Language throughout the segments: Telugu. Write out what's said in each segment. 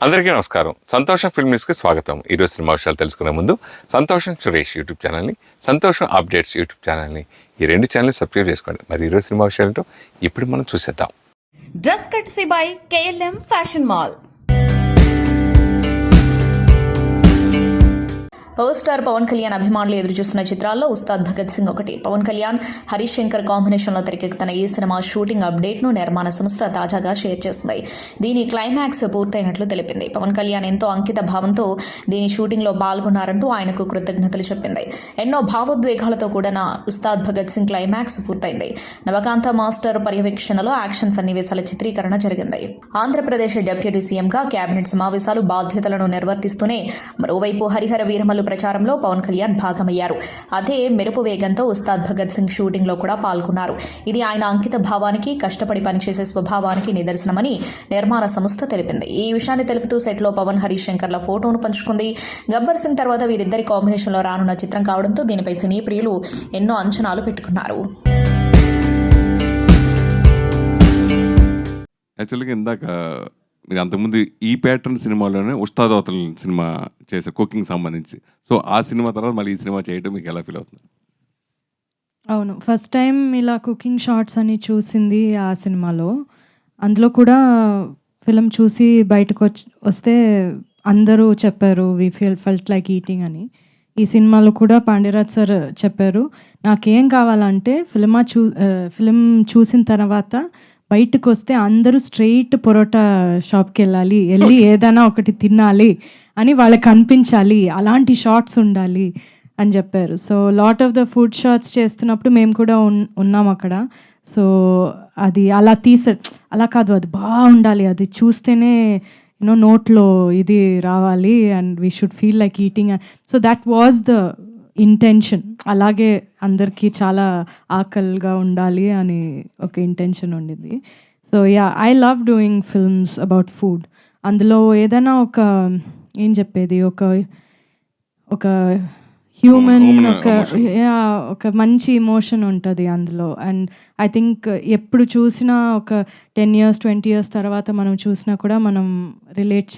అందరికీ నమస్కారం. సంతోషం ఫిల్మ్ న్యూస్కి స్వాగతం. ఈరోజు సినిమా విషయాలు తెలుసుకునే ముందు సంతోషం సురేష్ యూట్యూబ్ ఛానల్ని, సంతోషం అప్డేట్స్ యూట్యూబ్ ఛానల్ని, ఈ రెండు ఛానల్ని సబ్స్క్రైబ్ చేసుకోండి. మరి ఈరోజు సినిమా విషయాలంటో ఇప్పుడు మనం చూసేద్దాం. Dress courtesy by KLM fashion mall. Power star Pawan Kalyan అభిమానులు ఎదురుచూస్తున్న చిత్రాల్లో ఉస్తాద్ భగత్ సింగ్ ఒకటి. పవన్ కళ్యాణ్, హరీష్ శంకర్ కాంబినేషన్లో తెరకెక్కుతున్న ఈ సినిమా షూటింగ్ అప్డేట్ను నిర్మాణ సంస్థ తాజాగా షేర్ చేస్తుంది. దీని క్లైమాక్స్ పూర్తయినట్లు తెలిపింది. పవన్ కళ్యాణ్ ఎంతో అంకిత భావంతో దీని షూటింగ్లో పాల్గొన్నారంటూ ఆయనకు కృతజ్ఞతలు చెప్పింది. ఎన్నో భావోద్వేగాలతో కూడిన ఉస్తాద్ భగత్ సింగ్ క్లైమాక్స్ పూర్తయింది. నవకాంత మాస్టర్ పర్యవేక్షణలో యాక్షన్ సన్నివేశాల చిత్రీకరణ జరిగింది. ఆంధ్రప్రదేశ్ డిప్యూటీ సీఎంగా కేబినెట్ సమావేశాలు బాధ్యతలను నిర్వర్తిస్తూనే మరోవైపు హరిహర వీరమల్లు ప్రచారంలో పవన్ కళ్యాణ్ భాగమయ్యారు. అదే మెరుపు వేగంతో ఉస్తాద్ భగత్ సింగ్ షూటింగ్ లో కూడా పాల్గొన్నారు. ఇది ఆయన అంకిత భావానికి, కష్టపడి పనిచేసే స్వభావానికి నిదర్శనమని నిర్మాణ సంస్థ తెలిపింది. ఈ విషయాన్ని తెలుపుతూ సెట్ లో పవన్, హరీష్ శంకర్ల ఫోటోను పంచుకుంది. గబ్బర్ సింగ్ తర్వాత వీరిద్దరి కాంబినేషన్ లో రానున్న చిత్రం కావడంతో దీనిపై సినీ ప్రియులు ఎన్నో అంచనాలు పెట్టుకున్నారు. యాక్చువల్గా ఇందాక మీరు అంతకుముందు ఈ ప్యాటర్న్ సినిమాలోనే ఉస్తాద్ అవతల సినిమా చేశారు కుకింగ్ సంబంధించి. సో ఆ సినిమా తర్వాత మళ్ళీ ఈ సినిమా చేయడం మీకు ఎలా ఫీల్ అవుతుంది? అవును, ఫస్ట్ టైం ఇలా కుకింగ్ షార్ట్స్ అని చూసింది ఆ సినిమాలో. అందులో కూడా ఫిలిం చూసి బయటకు వస్తే అందరూ చెప్పారు వి ఫెల్ట్ లైక్ ఈటింగ్ అని. ఈ సినిమాలో కూడా పాండ్యరాజ్ సార్ చెప్పారు, నాకేం కావాలంటే ఫిలిం చూసిన తర్వాత బయటకు వస్తే అందరూ స్ట్రెయిట్ పొరోటా షాప్కి వెళ్ళి ఏదైనా ఒకటి తినాలి అని వాళ్ళకి అనిపించాలి, అలాంటి షార్ట్స్ ఉండాలి అని చెప్పారు. So lot of the food shorts చేస్తున్నప్పుడు మేము కూడా ఉన్నాం అక్కడ. సో అది అలా అలా కాదు, అది బాగుండాలి, అది చూస్తేనే నోట్లో ఇది రావాలి and we should feel like eating. So that was the intention. అలాగే అందరికీ చాలా ఆకలిగా ఉండాలి అని ఒక ఇంటెన్షన్ ఉండింది. So yeah, I love doing films about food. అందులో ఏదైనా ఏం చెప్పేది, ఒక హ్యూమన్ ఒక మంచి ఇమోషన్ ఉంటుంది అందులో. అండ్ ఐ థింక్ ఎప్పుడు చూసినా ఒక 10 years 20 years తర్వాత మనం చూసినా కూడా మనం రిలేట్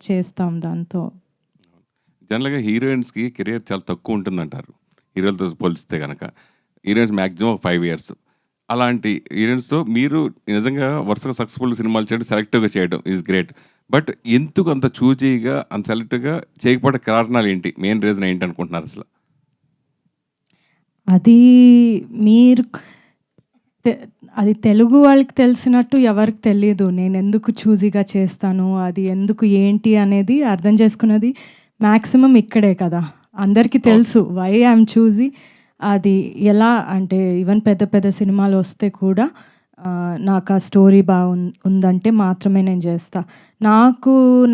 చేస్తాం దాంతో. జనరల్గా హీరోయిన్స్కి కెరియర్ చాలా తక్కువ ఉంటుందంటారు హీరోలతో పోలిస్తే కనుక. Heroines maximum 5 years. అలాంటి హీరోయిన్స్తో మీరు నిజంగా వరుసగా సక్సెస్ఫుల్ సినిమాలు చేయడం, సెలెక్టివ్గా చేయడం ఈజ్ గ్రేట్. బట్ ఎందుకు అంత చూజీగా అంత సెలెక్టివ్గా చేయకపోవడం కారణాలు ఏంటి? మెయిన్ రీజన్ ఏంటి అనుకుంటున్నారు అసలు? అది తెలుగు వాళ్ళకి తెలిసినట్టు ఎవరికి తెలియదు నేను ఎందుకు చూజీగా చేస్తాను, అది ఎందుకు ఏంటి అనేది అర్థం చేసుకున్నది మ్యాక్సిమం ఇక్కడే కదా. అందరికీ తెలుసు వై ఐఎమ్ చూజీ. అది ఎలా అంటే ఈవెన్ పెద్ద పెద్ద సినిమాలు వస్తే కూడా నాకు ఆ స్టోరీ ఉందంటే మాత్రమే నేను చేస్తా.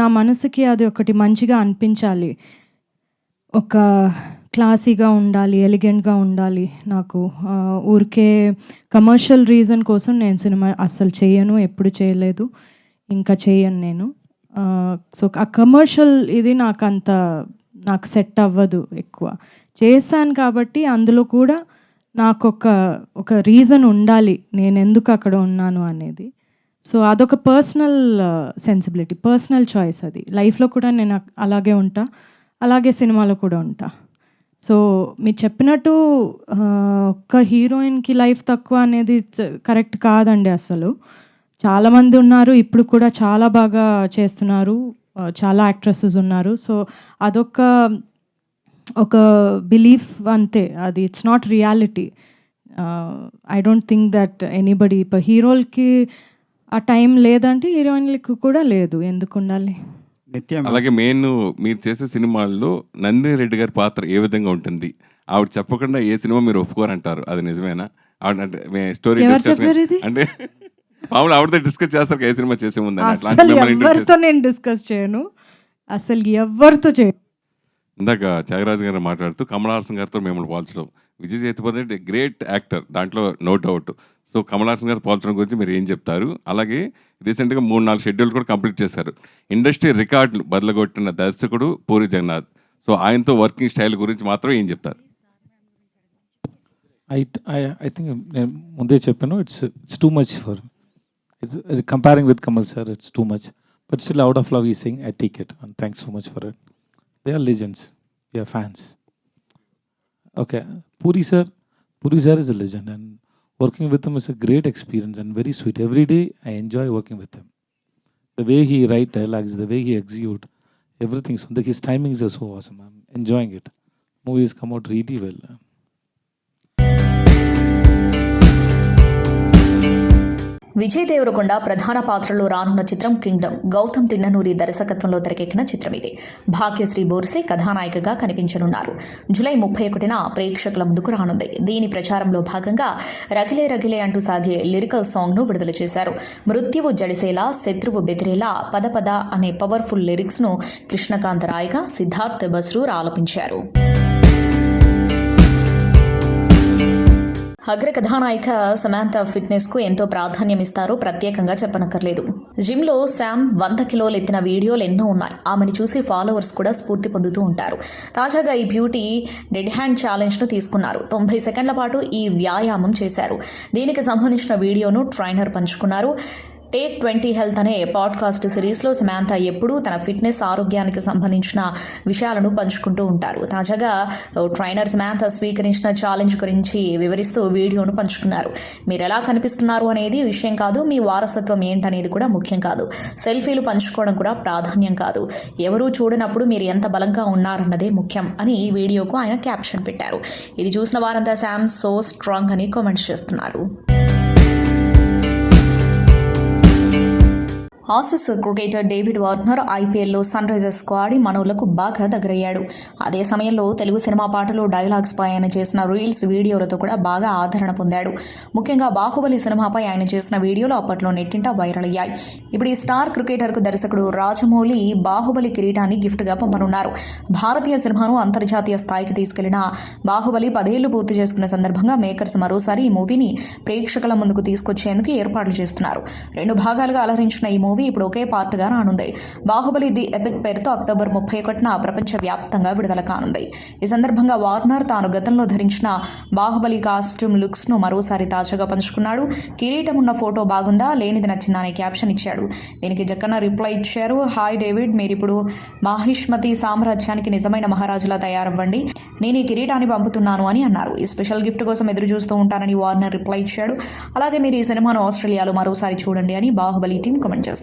నా మనసుకి అది ఒకటి మంచిగా అనిపించాలి, ఒక క్లాసీగా ఉండాలి, ఎలిగెంట్గా ఉండాలి. నాకు ఊరికే కమర్షియల్ రీజన్ కోసం నేను సినిమా అస్సలు చేయను, ఎప్పుడు చేయలేదు, ఇంకా చేయను నేను. సో ఆ కమర్షియల్ ఇది నాకు సెట్ అవ్వదు ఎక్కువ. చేశాను కాబట్టి అందులో కూడా నాకు ఒక రీజన్ ఉండాలి నేను ఎందుకు అక్కడ ఉన్నాను అనేది. సో అదొక పర్సనల్ సెన్సిబిలిటీ, పర్సనల్ చాయిస్. అది లైఫ్లో కూడా నేను అలాగే ఉంటా, అలాగే సినిమాలో కూడా ఉంటా. సో మీరు చెప్పినట్టు ఒక్క హీరోయిన్కి లైఫ్ తక్కువ అనేది కరెక్ట్ కాదండి అసలు. చాలామంది ఉన్నారు, ఇప్పుడు కూడా చాలా బాగా చేస్తున్నారు, చాలా యాక్ట్రెసెస్ ఉన్నారు. సో ఒక బిలీఫ్ అంతే, అది it's not reality. I don't think that anybody ఇప్పుడు హీరోలకి ఆ టైం లేదంటే హీరోయిన్లకి కూడా లేదు, ఎందుకు ఉండాలి? అలాగే మెయిన్ మీరు చేసే సినిమాల్లో నందిని రెడ్డి గారి పాత్ర ఏ విధంగా ఉంటుంది? ఆవిడ చెప్పకుండా ఏ సినిమా మీరు ఒప్పుకోరంటారు, అది నిజమేనా? ఆవిడ అంటే స్టోరీ అంటే మామూలు ఆవిడతో డిస్కస్ చేస్తారు ఏ సినిమా చేసే ముందు? ఎవరితో నేను డిస్కస్ చేయను, అసలు ఎవరితో చేయను. ఇందాక త్యాగరాజు గారు మాట్లాడుతూ కమల్ హాసన్ గారితో మిమ్మల్ని పోల్చడం, విజయ్ సేతుపతి గ్రేట్ యాక్టర్, దాంట్లో no doubt. So Kamal Haasan garu పోల్చడం గురించి మీరు ఏం చెప్తారు? అలాగే రీసెంట్గా 3-4 షెడ్యూల్ కూడా కంప్లీట్ చేశారు. ఇండస్ట్రీ రికార్డులు బదలగొట్టిన దర్శకుడు పూరి జగన్నాథ్. సో ఆయనతో వర్కింగ్ స్టైల్ గురించి మాత్రం ఏం చెప్తారు? ఐ థింక్ నేను ముందే చెప్పాను, it's too much for comparing with Kamal sir, it's too much. but still out of love he's saying, I take it. And thanks so much for it. They are legends. We are fans. Okay, Puri sir is a legend, and working with him is a great experience and very sweet. Every day I enjoy working with him. The way he write dialogues, the way he execute, everything. So his timings are so awesome. I'm enjoying it. Movies come out really well. Vijay Deverakonda ప్రధాన పాత్రలో రానున్న చిత్రం కింగ్డమ్. గౌతమ్ తిన్ననూరి దర్శకత్వంలో తెరకెక్కిన చిత్రం ఇది. భాగ్యశ్రీ బోర్సే కథానాయికగా కనిపించనున్నారు. జూలై 31న ప్రేక్షకుల ముందుకు రానుంది. దీని ప్రచారంలో భాగంగా రగిలే రగిలే అంటూ సాగే లిరికల్ సాంగ్ను విడుదల చేశారు. మృత్యువు జడిసేలా, శత్రువు బెదిరేలా పద పద అనే పవర్ఫుల్ లిరిక్స్ను కృష్ణకాంత్ రాయ్గా సిద్ధార్థ్ బస్రూర్ ఆలపించారు. అగ్ర కథానాయిక సమాంతా ఫిట్నెస్కు ఎంతో ప్రాధాన్యం ఇస్తారో ప్రత్యేకంగా చెప్పనక్కర్లేదు. జిమ్లో శామ్ 100 కిలోలు ఎత్తిన వీడియోలు ఎన్నో ఉన్నాయి. ఆమెను చూసి ఫాలోవర్స్ కూడా స్ఫూర్తి పొందుతూ ఉంటారు. తాజాగా ఈ బ్యూటీ డెడ్ హ్యాండ్ ఛాలెంజ్ను తీసుకున్నారు. 90 సెకండ్ల పాటు ఈ వ్యాయామం చేశారు. దీనికి సంబంధించిన వీడియోను ట్రైనర్ పంచుకున్నారు. టేక్ 20 హెల్త్ అనే పాడ్కాస్ట్ సిరీస్లో సమాంతా ఎప్పుడూ తన ఫిట్నెస్, ఆరోగ్యానికి సంబంధించిన విషయాలను పంచుకుంటూ ఉంటారు. తాజాగా ట్రైనర్ సమాంతా స్వీకరించిన ఛాలెంజ్ గురించి వివరిస్తూ వీడియోను పంచుకున్నారు. మీరు ఎలా కనిపిస్తున్నారు అనేది విషయం కాదు, మీ వారసత్వం ఏంటనేది కూడా ముఖ్యం కాదు, సెల్ఫీలు పంచుకోవడం కూడా ప్రాధాన్యం కాదు, ఎవరూ చూడనప్పుడు మీరు ఎంత బలంగా ఉన్నారన్నదే ముఖ్యం అని ఈ వీడియోకు ఆయన క్యాప్షన్ పెట్టారు. ఇది చూసిన వారంతా శామ్ సో స్ట్రాంగ్ అని కామెంట్స్ చేస్తున్నారు. ఆసీస్ క్రికెటర్ డేవిడ్ వార్నర్ ఐపీఎల్లో సన్ రైజర్స్కు ఆడి మనోళ్లకు బాగా దగ్గరయ్యాడు. అదే సమయంలో తెలుగు సినిమా పాటలు, డైలాగ్స్పై ఆయన చేసిన రీల్స్, వీడియోలతో కూడా బాగా ఆదరణ పొందాడు. ముఖ్యంగా బాహుబలి సినిమాపై ఆయన చేసిన వీడియోలు అప్పట్లో నెట్టింట వైరల్ అయ్యాయి. ఇప్పుడు ఈ స్టార్ క్రికెటర్కు దర్శకుడు రాజమౌళి బాహుబలి కిరీటాన్ని గిఫ్ట్గా పంపనున్నారు. భారతీయ సినిమాను అంతర్జాతీయ స్థాయికి తీసుకెళ్లిన బాహుబలి 10 ఏళ్లు పూర్తి చేసుకున్న సందర్భంగా మేకర్స్ మరోసారి ఈ మూవీని ప్రేక్షకుల ముందుకు తీసుకొచ్చేందుకు ఏర్పాట్లు చేస్తున్నారు. 2 భాగాలుగా అలరించిన ఈ మూవీ ఇప్పుడు ఒకే పార్ట్గా రానుంది. బాహుబలి ది ఎపిక్ పేరుతో అక్టోబర్ 31న ప్రపంచవ్యాప్తంగా విడుదల కానుంది. ఈ సందర్భంగా వార్నర్ తాను గతంలో ధరించిన బాహుబలి కాస్ట్యూమ్ లుక్స్ను మరోసారి తాజాగా పంచుకున్నాడు. కిరీటం ఉన్న ఫోటో బాగుందా, లేనిది నచ్చిందా అనే క్యాప్షన్ ఇచ్చాడు. దీనికి జక్కన్న రిప్లై ఇచ్చారు. హాయ్ డేవిడ్, మీరిప్పుడు మాహిష్మతి సామ్రాజ్యానికి నిజమైన మహారాజులా తయారవ్వండి, నేను ఈ కిరీటాన్ని పంపుతున్నాను అని అన్నారు. ఈ స్పెషల్ గిఫ్ట్ కోసం ఎదురు చూస్తూ ఉంటానని వార్నర్ రిప్లై ఇచ్చాడు. అలాగే మీరు ఈ సినిమాను ఆస్ట్రేలియాలో మరోసారి చూడండి అని బాహుబలి టీం కామెంట్ చేస్తుంది.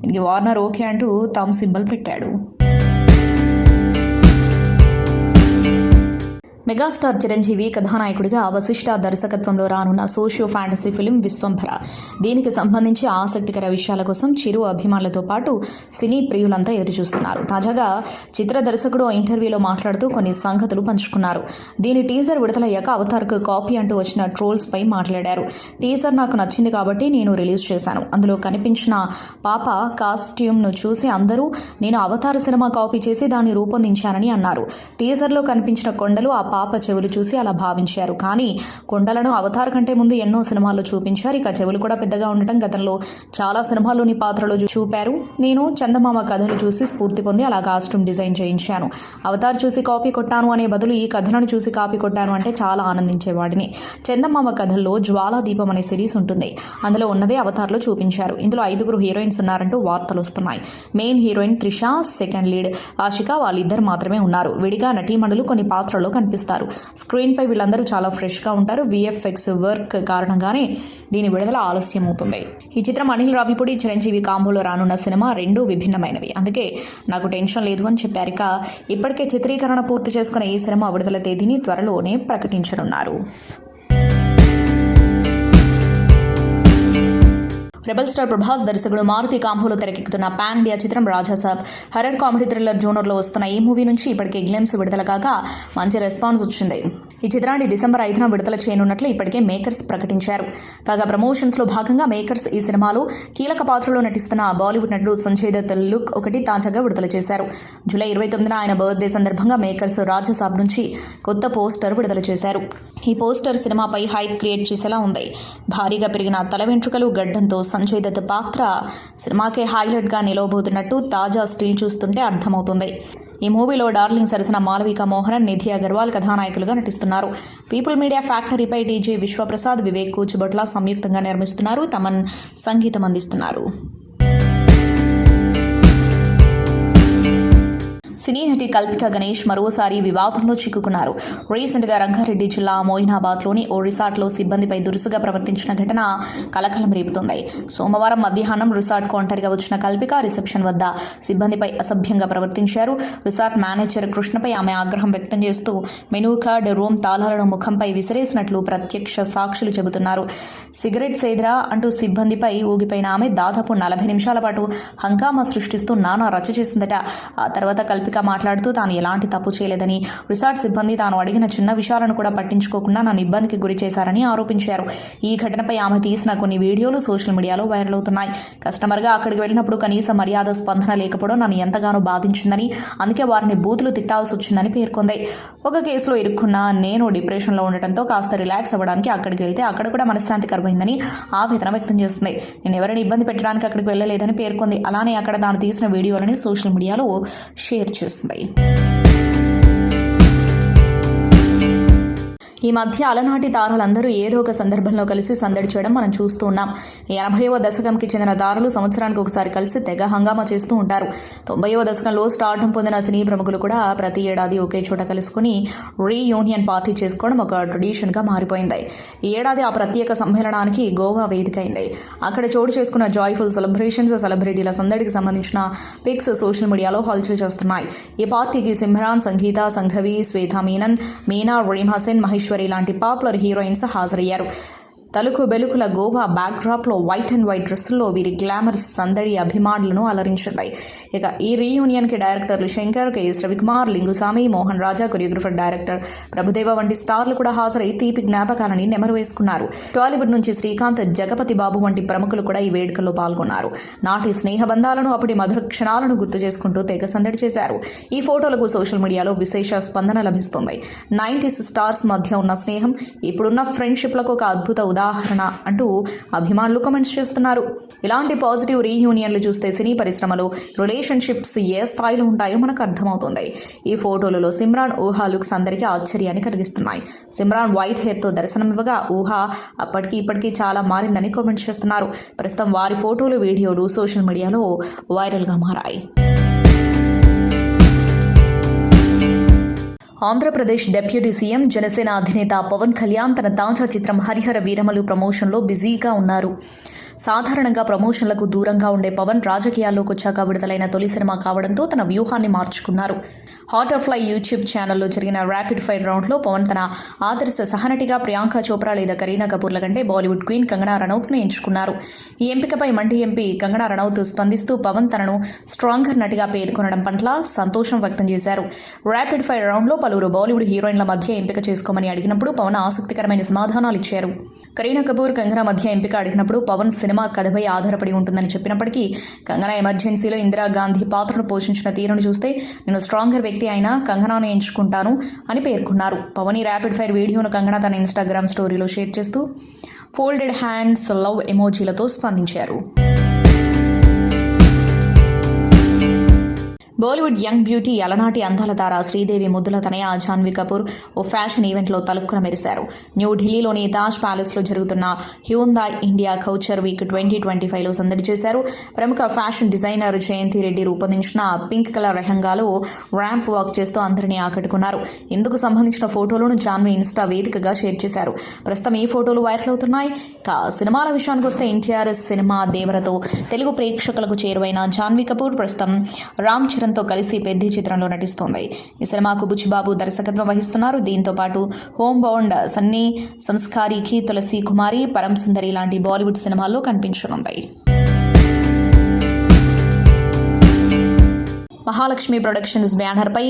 దీనికి వార్నర్ ఓకే అంటూ థమ్ సింబల్ పెట్టాడు. మెగాస్టార్ చిరంజీవి కథానాయకుడిగా వశిష్ఠ దర్శకత్వంలో రానున్న సోషియో ఫ్యాంటసీ ఫిలిం విశ్వంభర. దీనికి సంబంధించి ఆసక్తికర విషయాల కోసం చిరు అభిమానులతో పాటు సినీ ప్రియులంతా ఎదురుచూస్తున్నారు. తాజాగా చిత్ర దర్శకుడు ఇంటర్వ్యూలో మాట్లాడుతూ కొన్ని సంగతులు పంచుకున్నారు. దీని టీజర్ విడుదలయ్యాక అవతార్కు కాపీ అంటూ వచ్చిన ట్రోల్స్పై మాట్లాడారు. టీజర్ నాకు నచ్చింది కాబట్టి నేను రిలీజ్ చేశాను. అందులో కనిపించిన పాప కాస్ట్యూమ్ను చూసి అందరూ నేను అవతార్ సినిమా కాపీ చేసి దాన్ని రూపొందించానని అన్నారు. టీజర్లో కనిపించిన కొండలు ఆ పాప చెవులు చూసి అలా భావించారు. కానీ కొండలను అవతార్ కంటే ముందు ఎన్నో సినిమాల్లో చూపించారు. ఇక చెవులు కూడా పెద్దగా ఉండటం గతంలో చాలా సినిమాల్లోని పాత్రలు చూపారు. నేను చందమామ కథలు చూసి స్ఫూర్తి పొంది అలా కాస్ట్యూమ్ డిజైన్ చేయించాను. అవతార్ చూసి కాపీ కొట్టాను అనే బదులు ఈ కథలను చూసి కాపీ కొట్టాను అంటే చాలా ఆనందించేవాడిని. చందమామ కథల్లో జ్వాలా దీపం అనే సిరీస్ ఉంటుంది. అందులో ఉన్నవే అవతార్లో చూపించారు. ఇందులో 5 హీరోయిన్స్ ఉన్నారంటూ వార్తలు వస్తున్నాయి. Main heroine Trisha, second lead Ashika, వాళ్ళిద్దరు మాత్రమే ఉన్నారు. విడిగా నటీమణులు కొన్ని పాత్రల్లో కనిపిస్తారు. స్క్రీన్ పై వీళ్ళందరూ చాలా ఫ్రెష్ గా ఉంటారు. విఎఫ్ఎక్స్ వర్క్ కారణంగానే దీని విడుదల ఆలస్యం అవుతుంది. ఈ చిత్రం అనిల్ రావిపూడి, చిరంజీవి కాంబోలో రానున్న సినిమా 2 విభిన్నమైనవి. అందుకే నాకు టెన్షన్ లేదు అని చెప్పారు. ఇక ఇప్పటికే చిత్రీకరణ పూర్తి చేసుకున్న ఈ సినిమా విడుదల తేదీని త్వరలోనే ప్రకటించనున్నారు. రెబల్ స్టార్ ప్రభాస్ దర్శకుడు మారుతి కాంబోలో తెరకెక్కుతున్న పాన్ ఇండియా చిత్రం రాజాసాబ్. హర్రర్ కామెడీ థ్రిల్లర్ జోనర్లో వస్తున్న ఈ మూవీ నుంచి ఇప్పటికే గ్లిమ్స్ విడుదల కాగా మంచి రెస్పాన్స్ వచ్చింది. ఈ చిత్రాన్ని డిసెంబర్ 5న విడుదల చేయనున్నట్లు ఇప్పటికే మేకర్స్ ప్రకటించారు. కాగా ప్రమోషన్స్లో భాగంగా మేకర్స్ ఈ సినిమాలో కీలక పాత్రలో నటిస్తున్న బాలీవుడ్ నటుడు సంజయ్ దత్ లుక్ ఒకటి తాజాగా విడుదల చేశారు. జూలై 29న ఆయన బర్త్డే సందర్భంగా మేకర్స్ రాజాసాబ్ నుంచి కొత్త పోస్టర్ విడుదల చేశారు. ఈ పోస్టర్ సినిమాపై హైప్ క్రియేట్ చేసేలా ఉంది. భారీగా పెరిగిన తల వెంట్రుకలు, గడ్డంతో సంజయ్ దత్ పాత్ర సినిమాకే హైలైట్గా నిలవబోతున్నట్టు తాజా స్టిల్ చూస్తుంటే అర్థమవుతుంది. ఈ మూవీలో డార్లింగ్ సరసన మాలవిక మోహన్, నిధి అగర్వాల్ కథానాయకులుగా నటిస్తున్నారు. పీపుల్ మీడియా ఫ్యాక్టరీపై టీజీ విశ్వప్రసాద్, వివేక్ కూచిభట్ల సంయుక్తంగా నిర్మిస్తున్నారు. తమన్ సంగీతం అందిస్తున్నారు. సినీ నటి కల్పిక గణేష్ మరోసారి వివాదంలో చిక్కుకున్నారు. రీసెంట్గా రంగారెడ్డి జిల్లా మోయినాబాద్లోని ఓ రిసార్ట్లో సిబ్బందిపై దురుసుగా ప్రవర్తించిన ఘటన కలకలం రేపుతోంది. సోమవారం మధ్యాహ్నం రిసార్ట్కు ఒంటరిగా వచ్చిన కల్పిక రిసెప్షన్ వద్ద సిబ్బందిపై అసభ్యంగా ప్రవర్తించారు. రిసార్ట్ మేనేజర్ కృష్ణపై ఆమె ఆగ్రహం వ్యక్తం చేస్తూ మెనూ కార్డ్, రూమ్ తాళాలను ముఖంపై విసిరేసినట్లు ప్రత్యక్ష సాక్షులు చెబుతున్నారు. సిగరెట్ సేదరా అంటూ సిబ్బందిపై ఊగిపోయిన ఆమె దాదాపు 40 నిమిషాల పాటు హంగామా సృష్టిస్తూ నానా రచ్చ చేసిందట. ఆ తర్వాత కల్పిక మాట్లాడుతూ తాను ఎలాంటి తప్పు చేయలేదని, రిసార్ట్ సిబ్బంది తాను అడిగిన చిన్న విషయాలను కూడా పట్టించుకోకుండా నన్ను ఇబ్బందికి గురి చేశారని ఆరోపించారు. ఈ ఘటనపై ఆమె తీసిన కొన్ని వీడియోలు సోషల్ మీడియాలో వైరల్ అవుతున్నాయి. కస్టమర్గా అక్కడికి వెళ్ళినప్పుడు కనీస మర్యాద స్పందన లేకపోవడం నన్ను ఎంతగానో బాధించిందని, అందుకే వారిని బూతులు తిట్టాల్సి వచ్చిందని పేర్కొంది. ఒక కేసులో ఇరుక్కున్న నేను డిప్రెషన్లో ఉండటంతో కాస్త రిలాక్స్ అవ్వడానికి అక్కడికి వెళ్తే అక్కడ కూడా మనశ్శాంతి కరువైందని ఆవేదన వ్యక్తం చేస్తుంది. నేను ఎవరిని ఇబ్బంది పెట్టడానికి అక్కడికి వెళ్ళలేదని పేర్కొంది. అలానే అక్కడ తాను తీసిన వీడియోలని సోషల్ మీడియాలో షేర్ చేస్తుంది. ఈ మధ్య అలనాటి తారలందరూ ఏదో ఒక సందర్భంలో కలిసి సందడి చేయడం మనం చూస్తూ ఉన్నాం. 80వ దశకంకి చెందిన తారలు సంవత్సరానికి ఒకసారి కలిసి తెగ హంగామా చేస్తూ ఉంటారు. 90వ దశకంలో స్టార్డం పొందిన సినీ ప్రముఖులు కూడా ప్రతి ఏడాది ఒకే చోట కలుసుకుని రీయూనియన్ పార్టీ చేసుకోవడం ఒక ట్రెడిషన్గా మారిపోయింది. ఈ ఏడాది ఆ ప్రత్యేక సమ్మేళనానికి గోవా వేదిక అయింది. అక్కడ చోటు చేసుకున్న జాయ్ఫుల్ సెలబ్రేషన్స్, సెలబ్రిటీల సందడికి సంబంధించిన పిక్స్ సోషల్ మీడియాలో హల్చల్ చేస్తున్నాయి. ఈ పార్టీకి సిమ్రాన్, సంగీత, సంఘవి, శ్వేతా మీనన్, మీనా, రీమ్ హసన్, మహేశ్వరి లాంటి పాపులర్ హీరోయిన్స్ హాజరయ్యారు. తలుకు బెలుకుల గోవా బ్యాక్డ్రాప్లో వైట్ అండ్ వైట్ డ్రెస్సుల్లో వీరి గ్లామర్ సందడి అభిమానులను అలరించింది. ఇక ఈ రీయూనియన్కి డైరెక్టర్లు శంకర్, కెఎస్ రవికుమార్, లింగుస్వామి, మోహన్ రాజా, కొరియోగ్రఫర్ డైరెక్టర్ ప్రభుదేవ వంటి స్టార్లు కూడా హాజరై తీపి జ్ఞాపకాలని నెమరు వేసుకున్నారు. టాలీవుడ్ నుంచి శ్రీకాంత్, జగపతి బాబు వంటి ప్రముఖులు కూడా ఈ వేడుకల్లో పాల్గొన్నారు. నాటి స్నేహబంధాలను, అప్పటి మధుర క్షణాలను గుర్తు చేసుకుంటూ తెగ సందడి చేశారు. ఈ ఫోటోలకు సోషల్ మీడియాలో విశేష స్పందన లభిస్తుంది. 90s స్టార్స్ మధ్య ఉన్న స్నేహం ఇప్పుడున్న ఫ్రెండ్షిప్లకు ఒక అద్భుత ఉదాహరణ అంటూ అభిమానులు కామెంట్స్ చేస్తున్నారు. ఇలాంటి పాజిటివ్ రీయూనియన్లు చూస్తే సినీ పరిశ్రమలో రిలేషన్షిప్స్ ఏ స్థాయిలో ఉంటాయో మనకు అర్థమవుతుంది. ఈ ఫోటోలలో సిమ్రాన్, ఊహా లుక్స్ అందరికీ ఆశ్చర్యాన్ని కలిగిస్తున్నాయి. సిమ్రాన్ వైట్ హెయిర్తో దర్శనమివ్వగా ఊహా అప్పటికి ఇప్పటికీ చాలా మారిందని కామెంట్స్ చేస్తున్నారు. ప్రస్తుతం వారి ఫోటోలు, వీడియోలు సోషల్ మీడియాలో వైరల్గా మారాయి. ఆంధ్రప్రదేశ్ డిప్యూటీ సీఎం, జనసేన అధినేత పవన్ కళ్యాణ్ తన తాజా చిత్రం హరిహర వీరమలు ప్రమోషన్లో బిజీగా ఉన్నారు. సాధారణంగా ప్రమోషన్లకు దూరంగా ఉండే పవన్ రాజకీయాల్లోకి వచ్చాక విడుదలైన తొలి సినిమా కావడంతో తన వ్యూహాన్ని మార్చుకున్నారు. హాట్ ఆఫ్ ఫ్లై యూట్యూబ్ ఛానల్లో జరిగిన ర్యాపిడ్ ఫైర్ రౌండ్లో పవన్ తన ఆదర్శ సహనటిగా ప్రియాంక చోప్రా లేదా కరీనా కపూర్ల కంటే బాలీవుడ్ క్వీన్ కంగనా రనౌత్ను ఎంచుకున్నారు. ఈ ఎంపికపై మండి ఎంపీ కంగనా రనౌత్ స్పందిస్తూ పవన్ తనను స్ట్రాంగర్ నటిగా పేర్కొనడం పట్ల సంతోషం వ్యక్తం చేశారు. ర్యాపిడ్ ఫైర్ రౌండ్లో పలువురు బాలీవుడ్ హీరోయిన్ల మధ్య ఎంపిక చేసుకోమని అడిగినప్పుడు పవన్ ఆసక్తికరమైన సమాధానాలు ఇచ్చారు. కరీనా కపూర్, కంగనా మధ్య ఎంపిక అడిగినప్పుడు పవన్ సినిమా కథపై ఆధారపడి ఉంటుందని చెప్పినప్పటికీ కంగనా ఎమర్జెన్సీలో ఇందిరాగాంధీ పాత్రను పోషించిన తీరును చూస్తే నేను స్ట్రాంగర్ వ్యక్తి అయినా కంగనాను ఎంచుకుంటాను అని పేర్కొన్నారు. పవన్ ఈ ర్యాపిడ్ ఫైర్ వీడియోను కంగనా తన ఇన్స్టాగ్రామ్ స్టోరీలో షేర్ చేస్తూ ఫోల్డెడ్ హ్యాండ్స్, లవ్ ఎమోజీలతో స్పందించారు. బాలీవుడ్ యంగ్ బ్యూటీ, అలనాటి అందాల తార శ్రీదేవి ముద్దుల తనయ జాన్వీ కపూర్ ఓ ఫ్యాషన్ ఈవెంట్లో తలుక్కున మెరిశారు. న్యూఢిల్లీలోని తాజ్ ప్యాలెస్లో జరుగుతున్న హ్యూందాయ్ ఇండియా కల్చర్ వీక్ 2025లో సందడి చేశారు. ప్రముఖ ఫ్యాషన్ డిజైనర్ జయంతి రెడ్డి రూపొందించిన పింక్ కలర్ లెహంగాలో ర్యాంప్ వాక్ చేస్తూ అందరినీ ఆకట్టుకున్నారు. ఇందుకు సంబంధించిన ఫోటోలను జాన్వీ ఇన్స్టా వేదికగా షేర్ చేశారు. ప్రస్తుతం ఈ ఫోటోలు వైరల్ అవుతున్నాయి. సినిమాల విషయానికి వస్తే ఎన్టీఆర్ సినిమా దేవరతో తెలుగు ప్రేక్షకులకు చేరువైన జాన్వీ కపూర్ ప్రస్తుతం రామ్ చరణ్ తో కలిసి పెద్ద చిత్రంలో నటిస్తోంది. ఈ సినిమాకు బుచ్చిబాబు దర్శకత్వం వహిస్తున్నారు. దీంతో పాటు హోమ్ బౌండ్, సన్నీ, సంస్కారికి, తులసి కుమారి, పరం సుందరి లాంటి బాలీవుడ్ సినిమాల్లో కనిపించనుంది. మహాలక్ష్మి ప్రొడక్షన్స్ బ్యానర్పై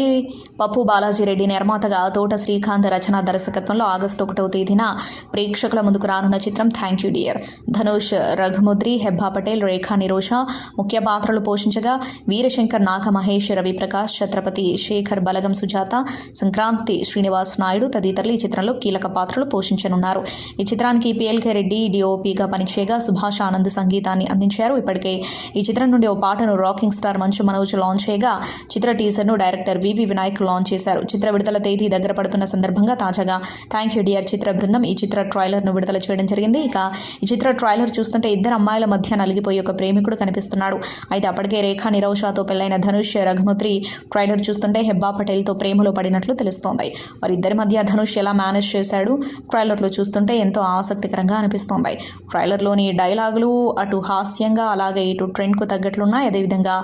పప్పు బాలాజీరెడ్డి నిర్మాతగా తోట శ్రీకాంత్ రచన దర్శకత్వంలో ఆగస్టు 1వ తేదీన ప్రేక్షకుల ముందుకు రానున్న చిత్రం Thank You Dear. Dhanush, Raghumudri, Hebah Patel, Rekha Nirosha ముఖ్య పాత్రలు పోషించగా వీరశంకర్, నాగ మహేష్, రవిప్రకాష్, ఛత్రపతి శేఖర్, బలగం సుజాత, సంక్రాంతి శ్రీనివాస్ నాయుడు తదితరులు ఈ చిత్రంలో కీలక పాత్రలు పోషించనున్నారు. ఈ చిత్రానికి పిఎల్కే రెడ్డి డిఓపిగా పనిచేయగా సుభాష్ ఆనంద్ సంగీతాన్ని అందించారు. ఇప్పటికే ఈ చిత్రం నుండి ఓ పాటను rocking star Manchu Manoj launch చేయగా ఉండగా చిత్ర టీజర్ను డైరెక్టర్ వివి వినాయక్ లాంచ్ చేశారు. చిత్ర విడుదల తేదీ దగ్గర పడుతున్న సందర్భంగా తాజాగా థ్యాంక్ యూ డియర్ చిత్ర బృందం ఈ చిత్ర ట్రైలర్ను విడుదల చేయడం జరిగింది. ఇక ఈ చిత్ర ట్రైలర్ చూస్తుంటే ఇద్దరు అమ్మాయిల మధ్య నలిగిపోయి ఒక ప్రేమికుడు కనిపిస్తున్నాడు. అయితే అప్పటికే రేఖా నిరౌషాతో పెళ్లైన ధనుష్ రఘుమూర్తి ట్రైలర్ చూస్తుంటే హెబ్బా పటేల్తో ప్రేమలో పడినట్లు తెలుస్తోంది. వారిద్దరి మధ్య ధనుష్ ఎలా మేనేజ్ చేశాడు ట్రైలర్లో చూస్తుంటే ఎంతో ఆసక్తికరంగా అనిపిస్తోంది. ట్రైలర్లోని డైలాగులు అటు హాస్యంగా అలాగే ఇటు ట్రెండ్కు తగ్గట్లున్నాయి. అదేవిధంగా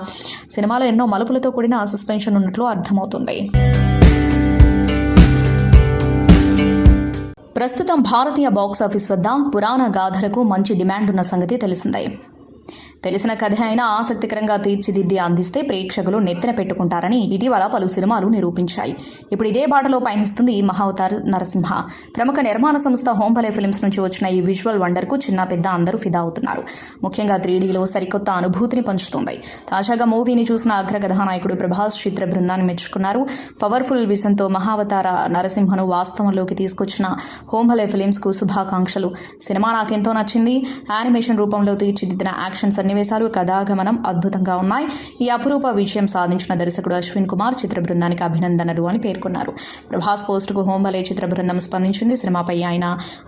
సినిమాలో ఎన్నో మలుపులతో కూడిన సస్పెన్షన్ ఉన్నట్లు అర్థమవుతుంది. ప్రస్తుతం భారతీయ బాక్సాఫీస్ వద్ద పురాణ గాథలకు మంచి డిమాండ్ ఉన్న సంగతి తెలిసిందే. తెలిసిన కథ అయినా ఆసక్తికరంగా తీర్చిదిద్ది అందిస్తే ప్రేక్షకులు నెత్తిన పెట్టుకుంటారని ఇటీవల పలు సినిమాలు నిరూపించాయి. ఇప్పుడు ఇదే బాటలో పయనిస్తుంది మహావతార్ నరసింహ. ప్రముఖ నిర్మాణ సంస్థ హోంబలే ఫిల్మ్స్ నుంచి వచ్చిన ఈ విజువల్ వండర్కు చిన్న పెద్ద అందరూ ఫిదా అవుతున్నారు. ముఖ్యంగా 3Dలో సరికొత్త అనుభూతిని పంచుతుంది. తాజాగా మూవీని చూసిన అగ్ర కథానాయకుడు ప్రభాస్ చిత్ర బృందాన్ని మెచ్చుకున్నారు. పవర్ఫుల్ విజన్తో మహావతార నరసింహను వాస్తవంలోకి తీసుకొచ్చిన హోంబలే ఫిల్మ్స్కు శుభాకాంక్షలు. సినిమా నాకెంతో నచ్చింది. యానిమేషన్ రూపంలో తీర్చిదిద్దిన యాక్షన్ సన్నివేశాలు, కథాగమనం అద్భుతంగా ఉన్నాయి. ఈ అపురూప విజయం సాధించిన దర్శకుడు అశ్విన్ కుమార్ చిత్ర బృందానికి అభినందనలు అని పేర్కొన్నారు. ప్రభాస్ పోస్టుకు హోంబలే చిత్ర బృందం స్పందించింది. సినిమాపై ఆయన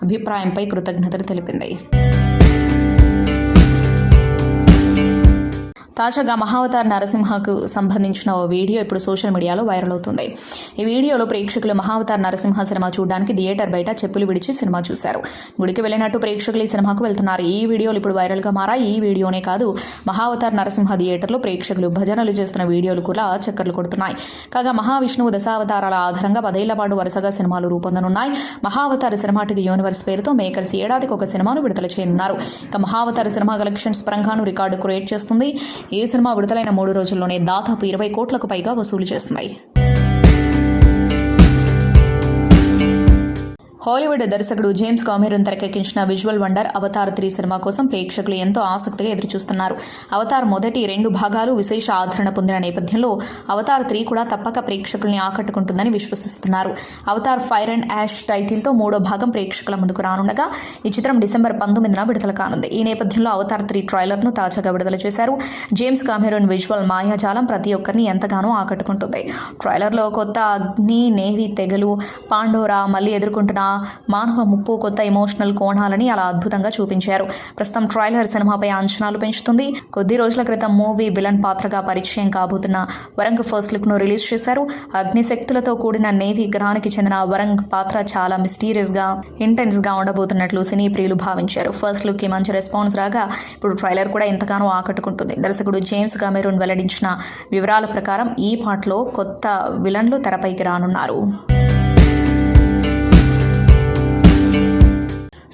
అభిప్రాయంపై కృతజ్ఞతలు తెలిపింది. తాజాగా మహావతార్ నరసింహకు సంబంధించిన ఓ వీడియో ఇప్పుడు సోషల్ మీడియాలో వైరల్ అవుతుంది. ఈ వీడియోలో ప్రేక్షకులు మహావతార్ నరసింహ సినిమా చూడడానికి థియేటర్ బయట చెప్పులు విడిచి సినిమా చూశారు. గుడికి వెళ్ళినట్టు ప్రేక్షకులు ఈ సినిమాకు వెళ్తున్నారు. ఈ వీడియోలు ఇప్పుడు వైరల్గా మారాయి. ఈ వీడియోనే కాదు, మహావతార్ నరసింహ థియేటర్లో ప్రేక్షకులు భజనలు చేస్తున్న వీడియోలు కూడా చక్కర్లు కొడుతున్నాయి. కాగా మహావిష్ణువు దశావతారాల ఆధారంగా 10 ఏళ్ల పాటు వరుసగా సినిమాలు రూపొందనున్నాయి. మహావతార్ సినిమాటిక్ యూనివర్స్ పేరుతో మేకర్స్ ఏడాదికి ఒక సినిమాను విడుదల చేయనున్నారు. ఇక మహావతార్ సినిమా కలెక్షన్స్ పరంగాను రికార్డు క్రియేట్ చేస్తుంది. ఈ సినిమా విడుదలైన 3 రోజుల్లోనే దాదాపు 20 కోట్లకు పైగా వసూలు చేస్తున్నాయి. హాలీవుడ్ దర్శకుడు జేమ్స్ కామెరూన్ తెరకెక్కించిన విజువల్ వండర్ అవతార్ 3 సినిమా కోసం ప్రేక్షకులు ఎంతో ఆసక్తిగా ఎదురుచూస్తున్నారు. అవతార్ మొదటి 2 భాగాలు విశేష ఆదరణ పొందిన నేపథ్యంలో అవతార్ 3 కూడా తప్పక ప్రేక్షకుల్ని ఆకట్టుకుంటుందని విశ్వసిస్తున్నారు. అవతార్ ఫైర్ అండ్ యాష్ టైటిల్తో 3వ భాగం ప్రేక్షకుల ముందుకు రానుండగా ఈ చిత్రం డిసెంబర్ 19న విడుదల కానుంది. ఈ నేపథ్యంలో అవతార్ 3 ట్రైలర్ను తాజాగా విడుదల చేశారు. జేమ్స్ కామెరూన్ విజువల్ మాయాజాలం ప్రతి ఒక్కరిని ఎంతగానో ఆకట్టుకుంటుంది. ట్రైలర్లో కొత్త అగ్ని, నేవీ తెగలు, పాండోరా మళ్లీ ఎదుర్కొంటున్న మానవ ముప్పు, కొత్త ఎమోషనల్ కోణాలని అలా అద్భుతంగా చూపించారు. ప్రస్తుతం ట్రైలర్ సినిమాపై అంచనాలు పెంచుతుంది. కొద్ది రోజుల క్రితం మూవీ విలన్ పాత్రగా పరిచయం కాబోతున్న వరంగ్ ఫస్ట్ లుక్ ను రిలీజ్ చేశారు. అగ్నిశక్తులతో కూడిన నేవీ గ్రహానికి చెందిన వరంగ్ పాత్ర చాలా మిస్టీరియస్ గా, ఇంటెన్స్ గా ఉండబోతున్నట్లు సినీ ప్రియులు భావించారు. ఫస్ట్ లుక్ కి మంచి రెస్పాన్స్ రాగా ఇప్పుడు ట్రైలర్ కూడా ఎంతగానో ఆకట్టుకుంటుంది. దర్శకుడు జేమ్స్ కామెరూన్ వెల్లడించిన వివరాల ప్రకారం ఈ పాటలో కొత్త విలన్లు తెరపైకి రానున్నారు.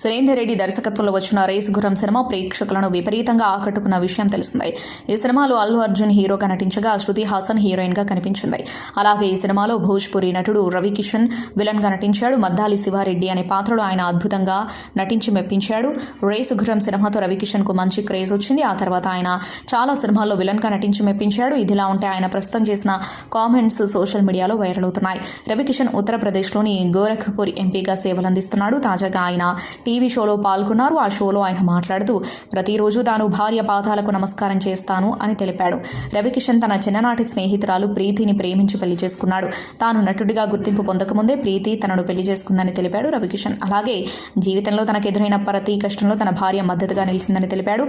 సురేందర్ రెడ్డి దర్శకత్వంలో వచ్చిన రేసు గుర్రం సినిమా ప్రేక్షకులను విపరీతంగా ఆకట్టుకున్న విషయం తెలిసిందే. ఈ సినిమాలో అల్లు అర్జున్ హీరోగా నటించగా శృతి హాసన్ హీరోయిన్ గా కనిపించింది. అలాగే ఈ సినిమాలో భోజ్పురి నటుడు రవికిషన్ విలన్ గా నటించాడు. మద్దాలి శివారెడ్డి అనే పాత్రలో ఆయన అద్భుతంగా నటించి మెప్పించాడు. రేసు గుర్రం సినిమాతో రవికిషన్ కు మంచి క్రేజ్ వచ్చింది. ఆ తర్వాత ఆయన చాలా సినిమాల్లో విలన్ గా నటించి మెప్పించాడు. ఇదిలా ఉంటే ఆయన ప్రస్తుతం చేసిన కామెంట్స్ సోషల్ మీడియాలో వైరల్ అవుతున్నాయి. రవికిషన్ ఉత్తరప్రదేశ్లోని గోరఖ్పూర్ ఎంపీగా సేవలందిస్తున్నాడు. తాజాగా ఆయన టీవీ షోలో పాల్గొన్నారు. ఆ షోలో ఆయన మాట్లాడుతూ ప్రతిరోజు తాను భార్య పాదాలకు నమస్కారం చేస్తాను అని తెలిపాడు. రవికిషన్ తన చిన్ననాటి స్నేహితురాలు ప్రీతిని ప్రేమించి పెళ్లి చేసుకున్నాడు. తాను నటుడిగా గుర్తింపు పొందకముందే ప్రీతి తనను పెళ్లి చేసుకుందని తెలిపాడు రవికిషన్. అలాగే జీవితంలో తనకు ఎదురైన ప్రతి కష్టంలో తన భార్య మద్దతుగా నిలిచిందని తెలిపాడు.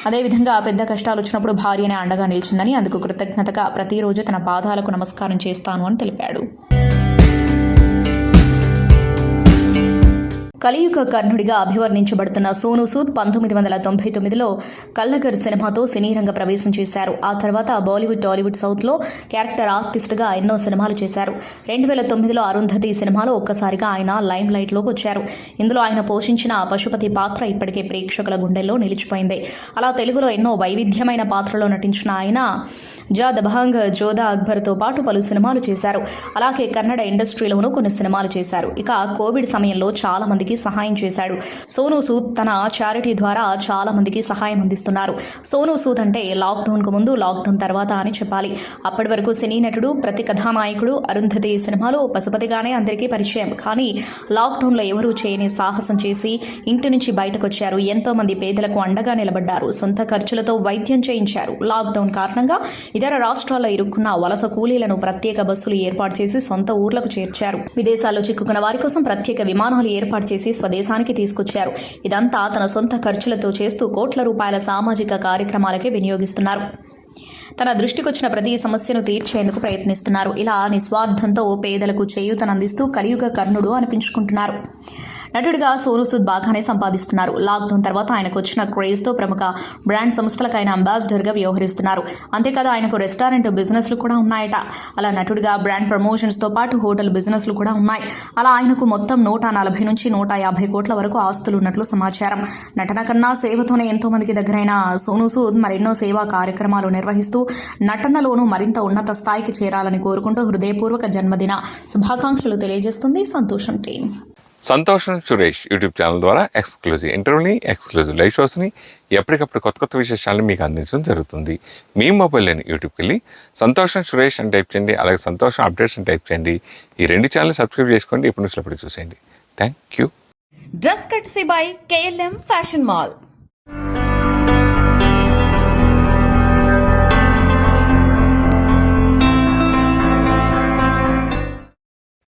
అదేవిధంగా పెద్ద కష్టాలు వచ్చినప్పుడు భార్యనే అండగా నిలిచిందని, అందుకు కృతజ్ఞతగా ప్రతిరోజు తన పాదాలకు నమస్కారం చేస్తాను అని తెలిపాడు. కలియుగ కర్ణుడిగా అభివర్ణించబడుతున్న సోనూ సూద్ 1999లో కల్లగర్ సినిమాతో సినీ రంగ ప్రవేశం చేశారు. ఆ తర్వాత బాలీవుడ్, టాలీవుడ్, సౌత్లో క్యారెక్టర్ ఆర్టిస్ట్గా ఎన్నో సినిమాలు చేశారు. 2009లో అరుంధతి సినిమాలో ఒక్కసారిగా ఆయన లైమ్ లైట్లోకి వచ్చారు. ఇందులో ఆయన పోషించిన పశుపతి పాత్ర ఇప్పటికే ప్రేక్షకుల గుండెల్లో నిలిచిపోయింది. అలా తెలుగులో ఎన్నో వైవిధ్యమైన పాత్రలో నటించిన ఆయన జా దబాంగ్, జోధా అక్బర్తో పాటు పలు సినిమాలు చేశారు. అలాగే కన్నడ ఇండస్ట్రీలోనూ కొన్ని సినిమాలు చేశారు. ఇక కోవిడ్ సమయంలో చాలా మందికి సహాయం చేశాడు. సోనూ సూద్ తన చారిటీ ద్వారా చాలా మందికి సహాయం అందిస్తున్నారు. సోనూ సూద్ అంటే లాక్డౌన్కు ముందు, లాక్డౌన్ తర్వాత అని చెప్పాలి. అప్పటి వరకు సినీ నటుడు, ప్రతి కథానాయకుడు అరుంధతి సినిమాలో పశుపతిగానే అందరికీ పరిచయం. కానీ లాక్డౌన్లో ఎవరూ చేయని సాహసం చేసి ఇంటి నుంచి బయటకు వచ్చారు. ఎంతో మంది పేదలకు అండగా నిలబడ్డారు. సొంత ఖర్చులతో వైద్యం చేయించారు. లాక్డౌన్ కారణంగా ఇతర రాష్ట్రాల్లో ఇరుక్కున్న వలస కూలీలను ప్రత్యేక బస్సులు ఏర్పాటు చేసి సొంత ఊర్లకు చేర్చారు. విదేశాల్లో చిక్కుకున్న వారి కోసం ప్రత్యేక విమానాలు ఏర్పాటు చేసి స్వదేశానికి తీసుకొచ్చారు. ఇదంతా తన సొంత ఖర్చులతో చేస్తూ కోట్ల రూపాయల సామాజిక కార్యక్రమాలకే వినియోగిస్తున్నారు. తన దృష్టికొచ్చిన ప్రతి సమస్యను తీర్చేందుకు ప్రయత్నిస్తున్నారు. ఇలా నిస్వార్థంతో పేదలకు చేయూతనందిస్తూ కలియుగ కర్ణుడు అనిపించుకుంటున్నారు. నటుడిగా సోనూ సూద్ బాగానే సంపాదిస్తున్నారు. లాక్డౌన్ తర్వాత ఆయనకు వచ్చిన క్రేజ్తో ప్రముఖ బ్రాండ్ సంస్థలకు ఆయన అంబాసిడర్గా వ్యవహరిస్తున్నారు. అంతేకాదు ఆయనకు రెస్టారెంట్ బిజినెస్లు కూడా ఉన్నాయట. అలా నటుడిగా బ్రాండ్ ప్రమోషన్స్తో పాటు హోటల్ బిజినెస్లు కూడా ఉన్నాయి. అలా ఆయనకు మొత్తం 140 నుంచి 150 కోట్ల వరకు ఆస్తులు ఉన్నట్లు సమాచారం. నటన కన్నా సేవతోనే ఎంతో మందికి దగ్గరైన సోనూ సూద్ మరెన్నో సేవా కార్యక్రమాలు నిర్వహిస్తూ నటనలోనూ మరింత ఉన్నత స్థాయికి చేరాలని కోరుకుంటూ హృదయపూర్వక జన్మదిన శుభాకాంక్షలు తెలియజేస్తుంది సంతోషం టీం. సంతోషం సురేష్ యూట్యూబ్ ఛానల్ ద్వారా ఎక్స్క్లూజివ్ ఇంటర్వ్యూని, ఎక్స్క్లూజివ్ లైవ్ షోస్ని, ఎప్పటికప్పుడు కొత్త విశేషాలను మీకు అందించడం జరుగుతుంది. మీ మొబైల్లోని యూట్యూబ్కి వెళ్ళి సంతోషం సురేష్ అని టైప్ చేయండి, అలాగే సంతోషం అప్డేట్స్ అని టైప్ చేయండి. ఈ 2 ఛానల్ సబ్స్క్రైబ్ చేసుకోండి. ఇప్పుడు నుంచి చూసేయండి. Thank you. Dress courtesy by KLM fashion mall.